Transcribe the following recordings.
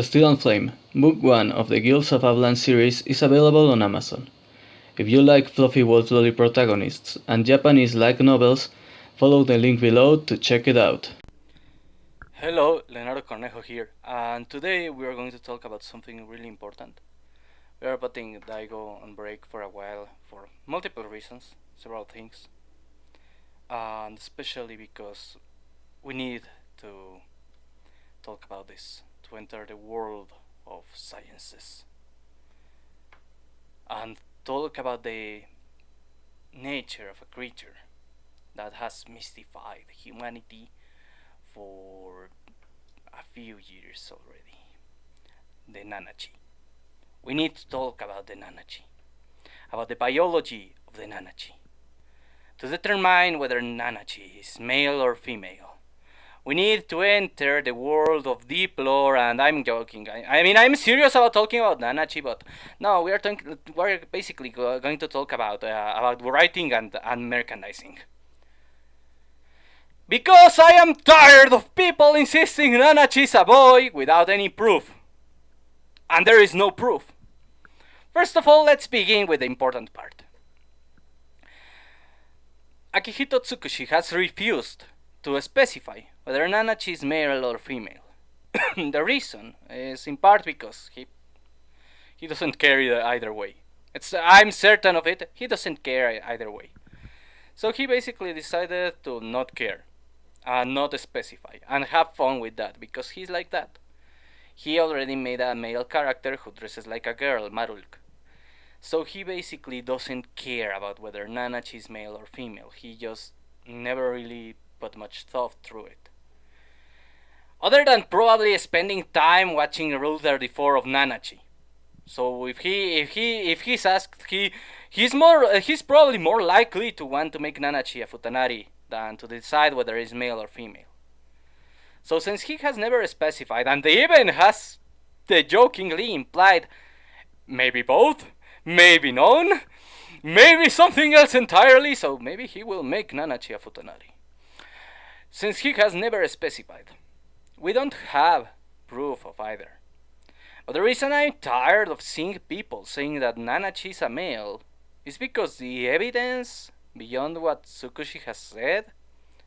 Steel and Flame, Book 1 of the Guilds of Avlaan series is available on Amazon. If you like fluffy wolf lolly protagonists and Japanese light novels, follow the link below to check it out. Hello, Leonardo Cornejo here, and today we are going to talk about something really important. We are putting Daigo on break for a while for multiple reasons, several things, and especially because we need to talk about this, to enter the world of sciences, and talk about the nature of a creature that has mystified humanity for a few years already. The Nanachi. We need to talk about the Nanachi, about the biology of the Nanachi, to determine whether Nanachi is male or female. We need to enter the world of deep lore, and I'm joking. I'm serious about talking about Nanachi, but no, we're basically going to talk about writing and merchandising. Because I am tired of people insisting Nanachi is a boy without any proof. And there is no proof. First of all, let's begin with the important part. Akihito Tsukushi has refused to specify whether Nanachi is male or female. The reason is in part because he doesn't care either way. I'm certain of it, he doesn't care either way. So he basically decided to not care and not specify and have fun with that because he's like that. He already made a male character who dresses like a girl, Marulk. So he basically doesn't care about whether Nanachi is male or female. He just never really put much thought through it. Other than probably spending time watching Rule 34 of Nanachi. So if he's asked, he's probably more likely to want to make Nanachi a futanari than to decide whether it's male or female. So since he has never specified, and even has the jokingly implied maybe both, maybe none, maybe something else entirely, so maybe he will make Nanachi a futanari. Since he has never specified, we don't have proof of either. But the reason I'm tired of seeing people saying that Nanachi is a male is because the evidence beyond what Tsukushi has said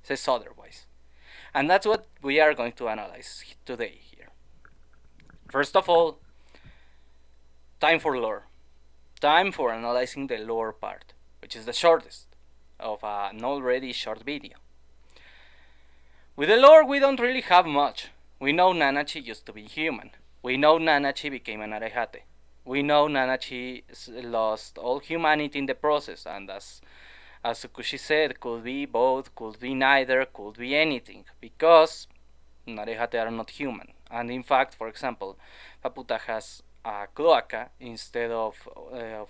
says otherwise. And that's what we are going to analyze today here. First of all, time for lore. Time for analyzing the lore part, which is the shortest of an already short video. With the lore, we don't really have much. We know Nanachi used to be human. We know Nanachi became an arehate. We know Nanachi lost all humanity in the process, and as Tsukushi said, could be both, could be neither, could be anything, because arehate are not human. And in fact, for example, Paputa has a cloaca instead of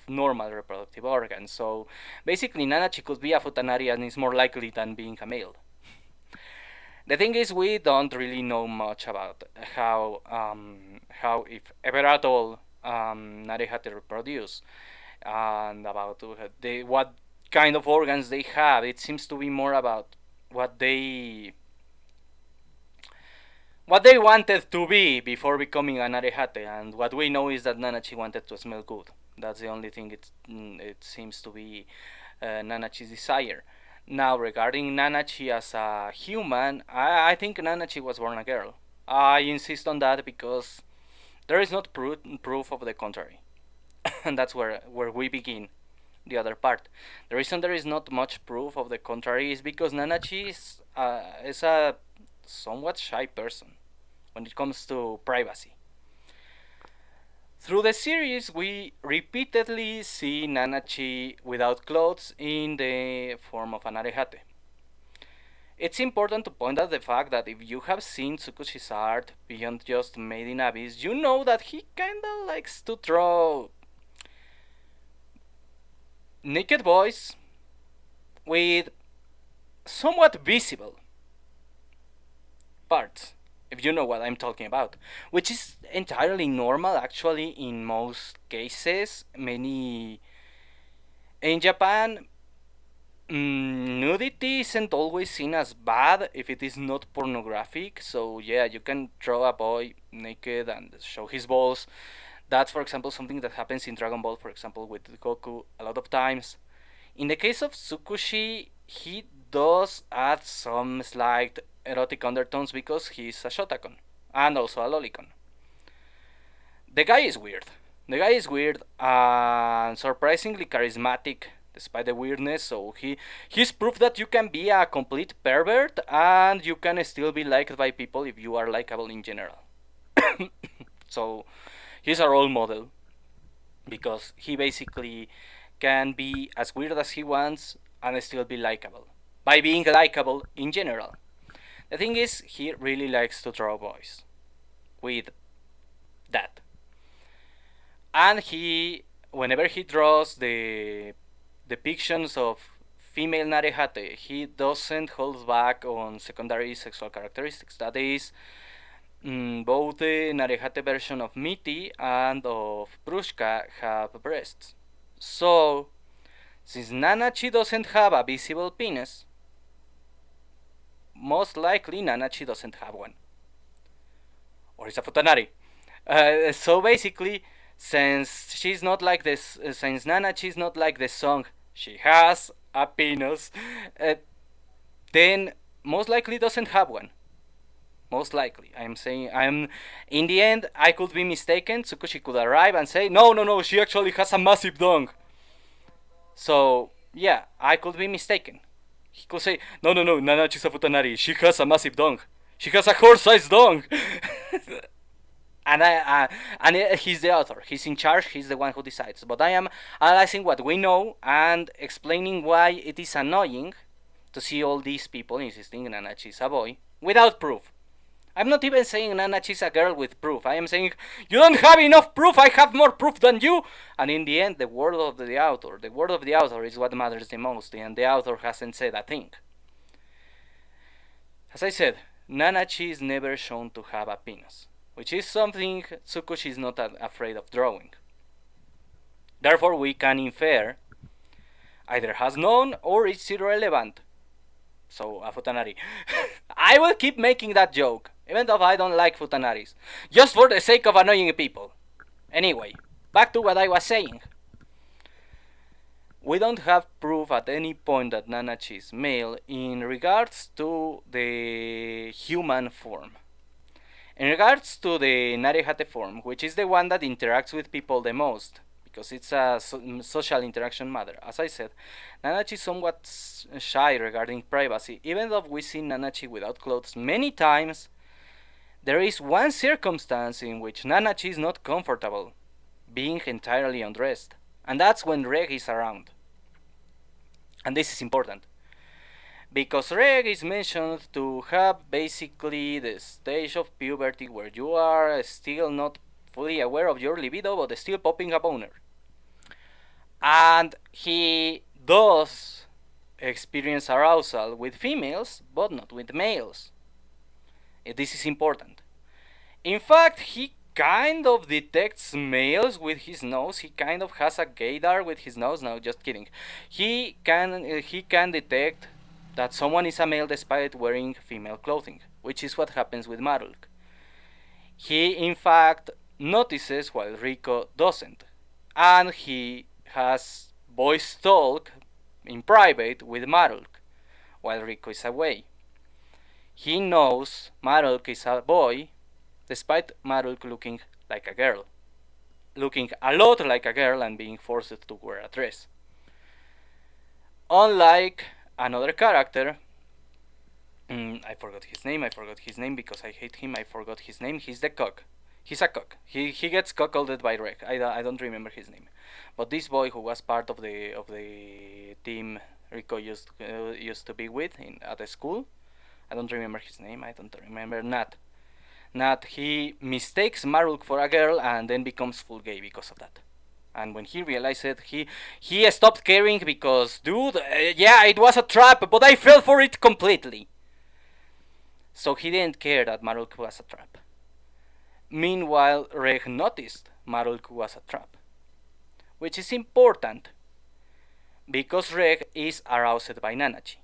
normal reproductive organs. So basically, Nanachi could be a futanari and is more likely than being a male. The thing is, we don't really know much about how if ever at all, arehate reproduce, and about what kind of organs they have. It seems to be more about what they wanted to be before becoming an arehate, and what we know is that Nanachi wanted to smell good. That's the only thing it seems to be Nanachi's desire. Now, regarding Nanachi as a human, I think Nanachi was born a girl. I insist on that because there is not proof of the contrary. And that's where we begin the other part. The reason there is not much proof of the contrary is because Nanachi is a somewhat shy person when it comes to privacy. Through the series, we repeatedly see Nanachi without clothes in the form of an arehate. It's important to point out the fact that if you have seen Tsukushi's art beyond just Made in Abyss, you know that he kinda likes to draw naked boys with somewhat visible parts, if you know what I'm talking about, which is entirely normal actually in most cases. In Japan, Nudity isn't always seen as bad if it is not pornographic. So yeah, you can draw a boy naked and show his balls. That's, for example, something that happens in Dragon Ball, for example, with Goku a lot of times. In the case of Tsukushi, he does add some slight erotic undertones because he's a Shotakon and also a Lolicon. The guy is weird. The guy is weird and surprisingly charismatic despite the weirdness. So he's proof that you can be a complete pervert and you can still be liked by people if you are likable in general. So he's a role model because he basically can be as weird as he wants and still be likable by being likable in general. The thing is, he really likes to draw boys with that. And he, whenever he draws the depictions of female Narehate, he doesn't hold back on secondary sexual characteristics. That is, both the Narehate version of Miti and of Prushka have breasts. So, since Nanachi doesn't have a visible penis, most likely Nanachi doesn't have one. Or it's a Futanari. So basically, since she's not like this, since Nanachi is not like the song, she has a penis, then most likely doesn't have one. Most likely, I'm saying, in the end, I could be mistaken. Tsukushi could arrive and say, no, no, no, she actually has a massive dong. So, yeah, I could be mistaken. He could say, no, no, no, Nanachi's a Futanari. She has a massive dong. She has a horse-sized dong. And he's the author. He's in charge. He's the one who decides. But I am analyzing what we know and explaining why it is annoying to see all these people insisting Nanachi is a boy without proof. I'm not even saying Nanachi is a girl with proof. I am saying you don't have enough proof. I have more proof than you. And in the end, the word of the author is what matters the most. And the author hasn't said a thing. As I said, Nanachi is never shown to have a penis, which is something Tsukushi is not afraid of drawing. Therefore, we can infer either has none or it's irrelevant. So, a Futanari. I will keep making that joke, even though I don't like Futanaris, just for the sake of annoying people. Anyway, back to what I was saying. We don't have proof at any point that Nanachi is male in regards to the human form. In regards to the Narehate form, which is the one that interacts with people the most, because it's a social interaction matter. As I said, Nanachi is somewhat shy regarding privacy. Even though we see Nanachi without clothes many times, there is one circumstance in which Nanachi is not comfortable, being entirely undressed, and that's when Reg is around. And this is important, because Reg is mentioned to have basically the stage of puberty where you are still not fully aware of your libido, but still popping a boner. And he does experience arousal with females, but not with males. This is important. In fact, he kind of detects males with his nose. He kind of has a gaydar with his nose. No, just kidding. He can detect that someone is a male despite wearing female clothing, which is what happens with Marulk. He in fact notices while Rico doesn't, and he has voice talk in private with Marulk while Rico is away. He knows Marulk is a boy, despite Marulk looking like a girl, looking a lot like a girl and being forced to wear a dress. Unlike another character, I forgot his name because I hate him. I forgot his name. He's the cock. He's a cock. He gets cuckolded by Reg. I don't remember his name. But this boy who was part of the team Rico used to be with at the school, I don't remember his name. I don't remember Nat. He mistakes Marulk for a girl and then becomes full gay because of that. And when he realized it, he stopped caring because, dude, yeah, it was a trap, but I fell for it completely. So he didn't care that Marulk was a trap. Meanwhile, Reg noticed Marulk was a trap, which is important because Reg is aroused by Nanachi.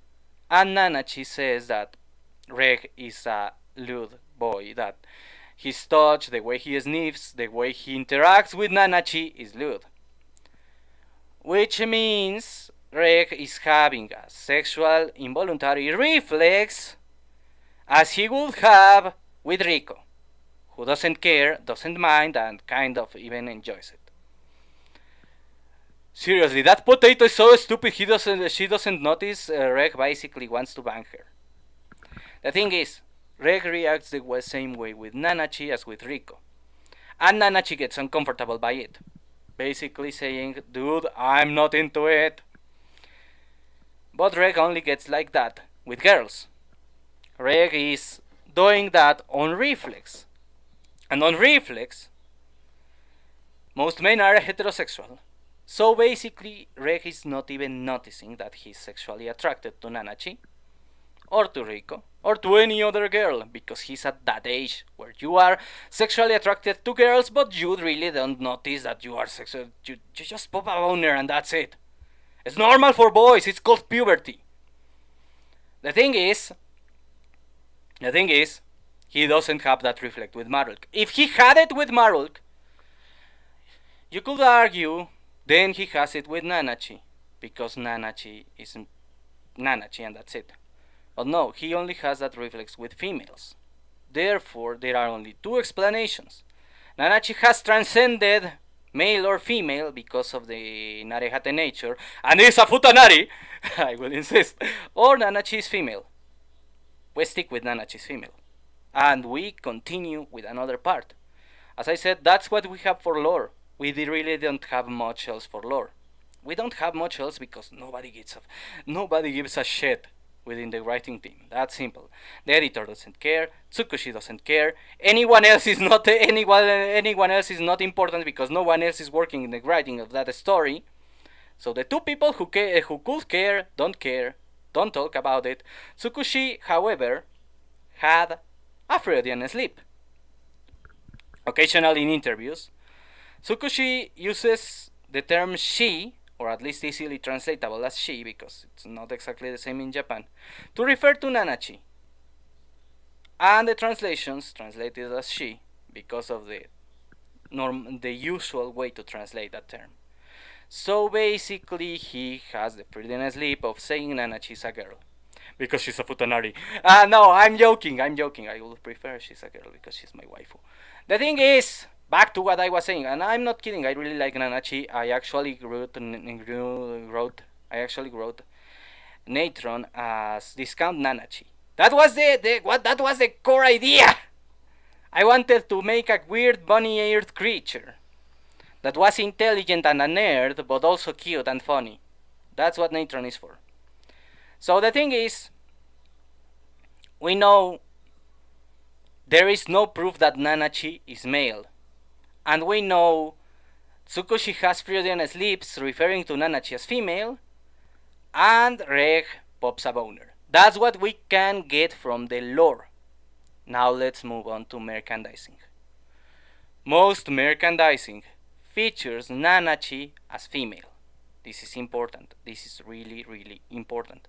And Nanachi says that Reg is a lewd boy, that his touch, the way he sniffs, the way he interacts with Nanachi is lewd. Which means Reg is having a sexual involuntary reflex as he would have with Rico, who doesn't care, doesn't mind, and kind of even enjoys it. Seriously, that potato is so stupid she doesn't notice Reg basically wants to bang her. The thing is, Reg reacts the same way with Nanachi as with Rico. And Nanachi gets uncomfortable by it. Basically saying, dude, I'm not into it. But Reg only gets like that with girls. Reg is doing that on reflex. And on reflex, most men are heterosexual. So basically, Reg is not even noticing that he's sexually attracted to Nanachi, or to Rico, or to any other girl, because he's at that age where you are sexually attracted to girls, but you really don't notice that you are sexual. You just pop a boner and that's it. It's normal for boys, it's called puberty. The thing is, he doesn't have that reflect with Marulk. If he had it with Marulk, you could argue then he has it with Nanachi, because Nanachi is Nanachi and that's it. But no, he only has that reflex with females. Therefore, there are only two explanations. Nanachi has transcended male or female because of the Narehate nature, and is a futanari, I will insist, or Nanachi is female. We stick with Nanachi's female. And we continue with another part. As I said, that's what we have for lore. We really don't have much else for lore. We don't have much else because nobody gives a shit within the writing team. That's simple. The editor doesn't care. Tsukushi doesn't care. Anyone else is not important because no one else is working in the writing of that story. So the two people who could care, don't talk about it. Tsukushi, however, had a Freudian slip. Occasionally in interviews, Tsukushi uses the term she, or at least easily translatable as she, because it's not exactly the same in Japan, to refer to Nanachi. And the translations translated as she because of the usual way to translate that term. So basically he has the Freudian slip of saying Nanachi is a girl. Because she's a futanari. No, I'm joking. I would prefer she's a girl because she's my waifu. The thing is, back to what I was saying, and I'm not kidding, I really like Nanachi. I actually wrote Natron as discount Nanachi. That was the core idea. I wanted to make a weird bunny-eared creature that was intelligent and a nerd, but also cute and funny. That's what Natron is for. So the thing is, we know there is no proof that Nanachi is male. And we know Tsukushi has Freudian slips referring to Nanachi as female, and Reg pops a boner. That's what we can get from the lore. Now let's move on to merchandising. Most merchandising features Nanachi as female. This is important. This is really, really important.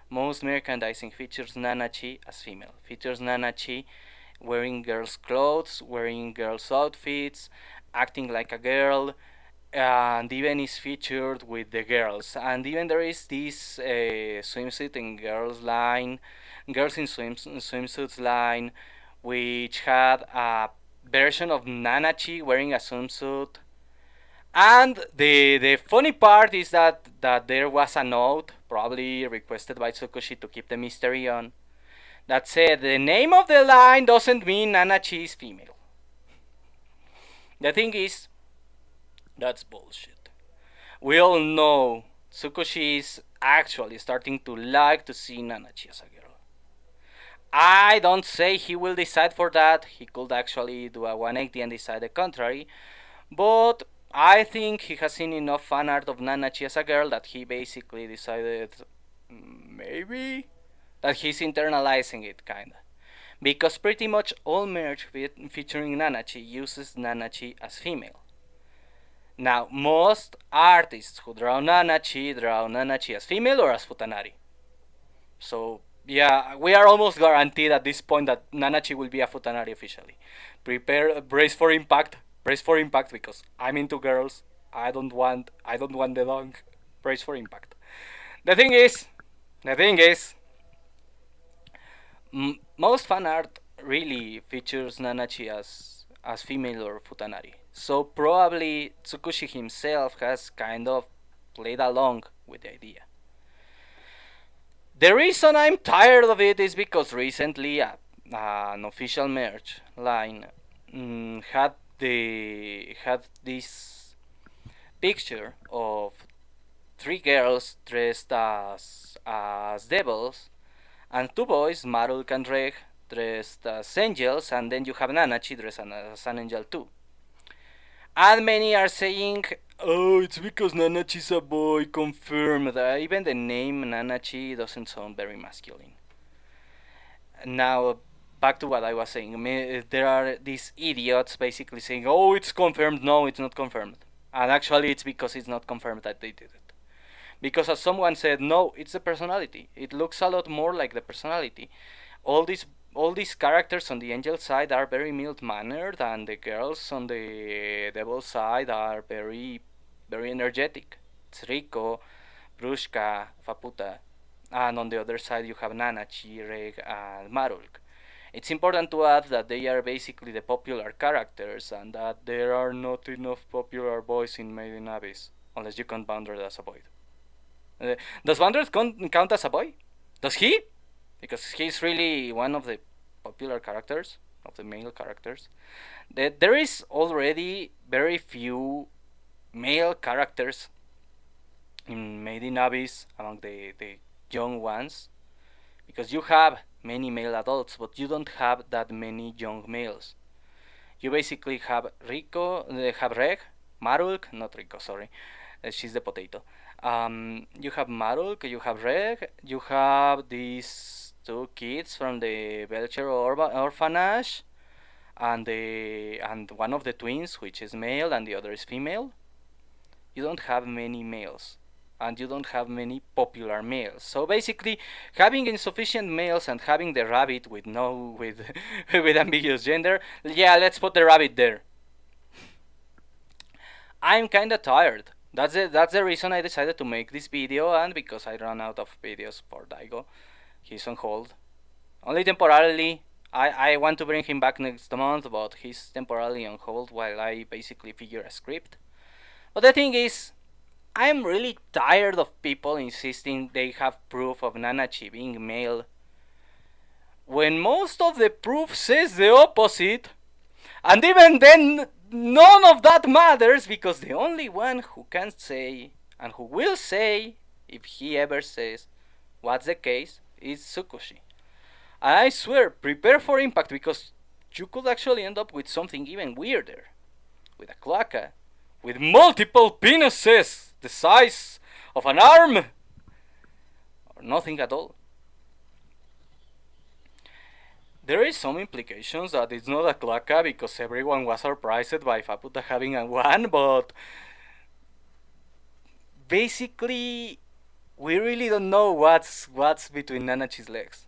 Most merchandising features Nanachi as female. Features Nanachi wearing girls' clothes, wearing girls' outfits, acting like a girl, and even is featured with the girls. And even there is this swimsuit in girls in swimsuits line, which had a version of Nanachi wearing a swimsuit. And the funny part is that there was a note, probably requested by Tsukushi to keep the mystery on, that said the name of the line doesn't mean Nanachi is female. The thing is, that's bullshit. We all know Tsukushi is actually starting to like to see Nanachi as a girl. I don't say he will decide for that. He could actually do a 180 and decide the contrary, but I think he has seen enough fan art of Nanachi as a girl that he basically decided maybe that he's internalizing it, kinda. Because pretty much all merch featuring Nanachi uses Nanachi as female. Now, most artists who draw Nanachi as female or as Futanari. So, yeah, we are almost guaranteed at this point that Nanachi will be a Futanari officially. Brace for impact because I'm into girls. I don't want the dong. Brace for impact. The thing is, the thing is, most fan art really features Nanachi as female or Futanari. So probably Tsukushi himself has kind of played along with the idea. The reason I'm tired of it is because recently an official merch line had this picture of three girls dressed as devils and two boys, Marulk and Reg, dressed as angels, and then you have Nanachi dressed as an angel too. And many are saying, oh, it's because Nanachi is a boy, confirmed. Even the name Nanachi doesn't sound very masculine. Now, back to what I was saying. There are these idiots basically saying, oh, it's confirmed. No, it's not confirmed. And actually, it's because it's not confirmed that they did it. Because as someone said, no, it's the personality. It looks a lot more like the personality. All these characters on the angel side are very mild mannered, and the girls on the devil side are very energetic. It's Riko, Brushka, Faputa, and on the other side you have Nanachi, Reg, and Marulk. It's important to add that they are basically the popular characters and that there are not enough popular boys in Made in Abyss, unless you count Bounded as a boy. Does Bounded count as a boy? Does he? Because he's really one of the popular characters, of the male characters. There is already very few male characters in Made in Abyss among the young ones, because you have many male adults, but you don't have that many young males. You basically have have Reg, Marulk, not Rico, sorry, she's the potato. You have Marulk, you have Reg, you have these two kids from the Belcher orphanage, and one of the twins, which is male, and the other is female. You don't have many males, and you don't have many popular males. So basically, having insufficient males and having the rabbit with no with with ambiguous gender, yeah, let's put the rabbit there. I'm kinda tired. That's the reason I decided to make this video, and because I ran out of videos for Daigo. He's on hold. Only temporarily. I want to bring him back next month, but he's temporarily on hold while I basically figure a script. But the thing is, I'm really tired of people insisting they have proof of Nanachi being male, when most of the proof says the opposite. And even then, none of that matters, because the only one who can say, and who will say, if he ever says what's the case, is Tsukushi. And I swear, prepare for impact, because you could actually end up with something even weirder. With a cloaca, with multiple penises the size of an arm, or nothing at all. There is some implications that it's not a cloaca because everyone was surprised by Faputa having a one, but basically we really don't know what's between Nanachi's legs.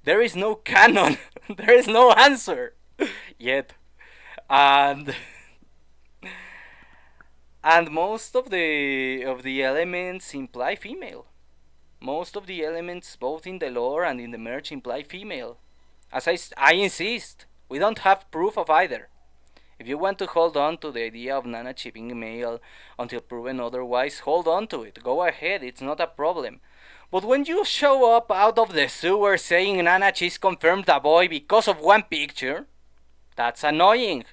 There is no canon. There is no answer yet, and most of the elements imply female. Most of the elements, both in the lore and in the merch, imply female. As I insist, we don't have proof of either. If you want to hold on to the idea of Nanachi being male until proven otherwise, hold on to it. Go ahead, it's not a problem. But when you show up out of the sewer saying Nanachi is confirmed a boy because of one picture, that's annoying.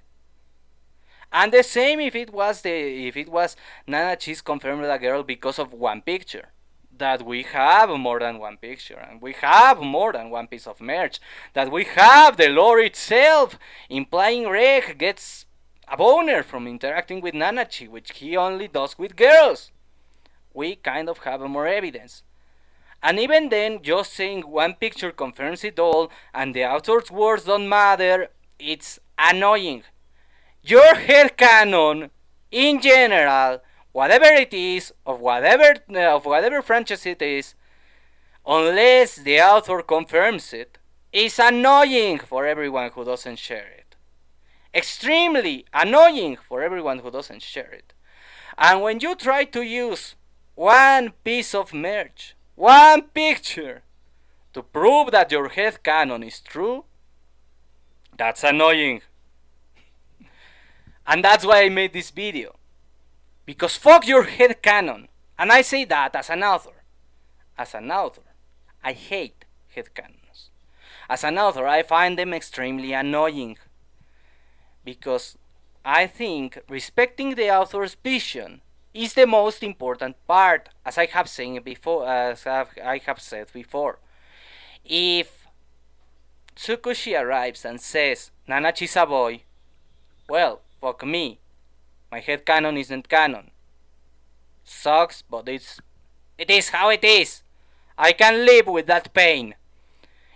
And the same if it was Nanachi is confirmed a girl because of one picture. That we have more than one picture, and we have more than one piece of merch, that we have the lore itself implying Reg gets a boner from interacting with Nanachi, which he only does with girls. We kind of have more evidence. And even then, just saying one picture confirms it all and the author's words don't matter, it's annoying. Your headcanon in general, whatever it is, of whatever franchise it is, unless the author confirms it, is annoying for everyone who doesn't share it. Extremely annoying for everyone who doesn't share it. And when you try to use one piece of merch, one picture, to prove that your headcanon is true, that's annoying. And that's why I made this video. Because fuck your headcanon. And I say that as an author. As an author, I hate headcanons. As an author, I find them extremely annoying. Because I think respecting the author's vision is the most important part, as I have said before. If Tsukushi arrives and says Nanachi's a boy, well, fuck me. My headcanon isn't canon. Sucks, but it is how it is. I can live with that pain.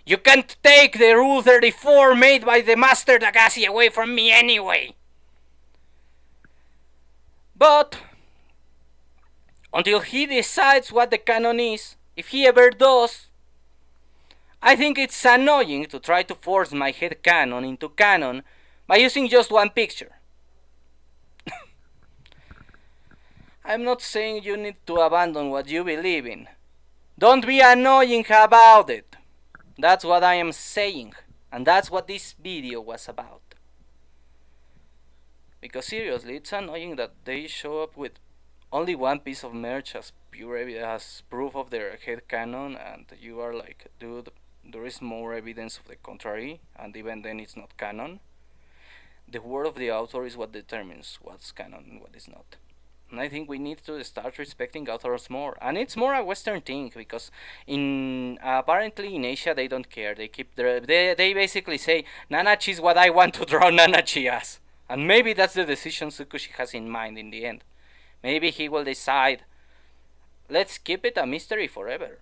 You can't take the Rule 34 made by the Master Dagasi away from me anyway. But until he decides what the canon is, if he ever does, I think it's annoying to try to force my headcanon into canon by using just one picture. I'm not saying you need to abandon what you believe in. Don't be annoying about it. That's what I am saying, and that's what this video was about. Because seriously, it's annoying that they show up with only one piece of merch as proof of their headcanon, and you are like, dude, there is more evidence of the contrary, and even then it's not canon. The word of the author is what determines what's canon and what is not. And I think we need to start respecting authors more. And it's more a Western thing, because apparently in Asia they don't care. They basically say Nanachi is what I want to draw Nanachi as. And maybe that's the decision Tsukushi has in mind in the end. Maybe he will decide, let's keep it a mystery forever.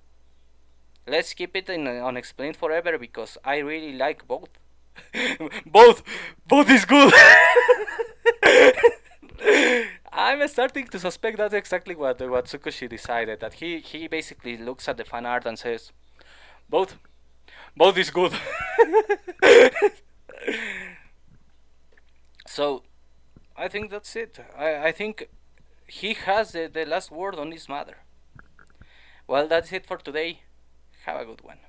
Let's keep it unexplained forever, because I really like both. both is good. I'm starting to suspect that's exactly what Tsukushi decided. That he basically looks at the fan art and says, both is good. So, I think that's it. I think he has the last word on this matter. Well, that's it for today. Have a good one.